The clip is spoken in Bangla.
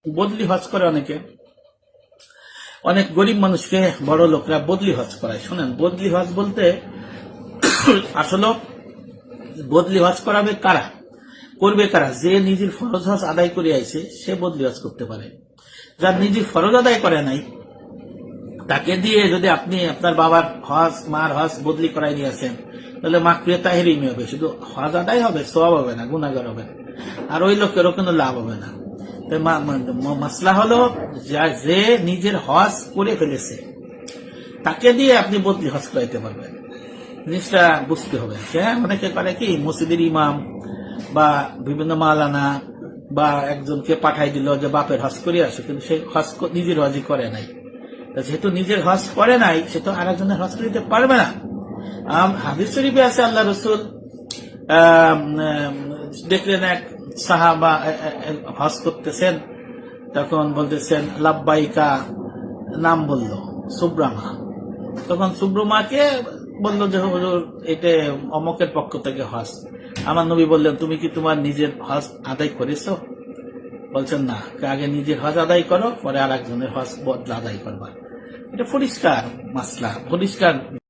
বদলি হজ করে অনেকে, অনেক গরিব মানুষকে বড় লোকরা বদলি হজ করায়। শোনেন, বদলি হজ বলতে আসলে বদলি হজ করাবে কারা, করবে কারা? যে নিজের ফরজ হজ আদায় করে আইছে সে বদলি হজ করতে পারে। যার নিজের ফরজ আদায় করে নাই তাকে দিয়ে যদি আপনি আপনার বাবার হজ মার হজ বদলি করাই নিয়ে আসেন, তাহলে মাকরুহে তাহরিমি হবে, শুধু হজ আদায় হবে, সওয়াব হবে না, গুনাহগার হবে, আর ওই লোকেরও কোনো লাভ হবে না। মাসলা হলো যে নিজের হজ করে ফেলেছে তাকে দিয়ে আপনি বদলি হজ করাইতে পারবেন। জিনিসটা বুঝতে হবে। অনেকে করে কি, মসজিদের ইমাম বা বিভিন্ন মাওলানা বা একজনকে পাঠাই দিল যে বাপের হজ করে আসে, কিন্তু সে হজ নিজের হজই করে নাই। যেহেতু নিজের হজ করে নাই, সে তো আর একজনের হজ করিতে পারবে না। হাদিস শরীফে আছে, আল্লাহ রসুল দেখলেন এক সাহাবা হজ করতেছেন, তখন বলতেছেন লাব্বাইকা, নাম বলল সুব্রামা। তখন সুব্রমাকে বলল যে হুজুর, এটা অমকের পক্ষ থেকে হজ। আমার নবী বললেন, তুমি কি তোমার নিজের হজ আদায় করেছো? বলছেন না, আগে নিজের হজ আদায় করো, পরে আর একজনের হজ বদলা আদায় করবা। এটা পরিষ্কার মাসলা, পরিষ্কার।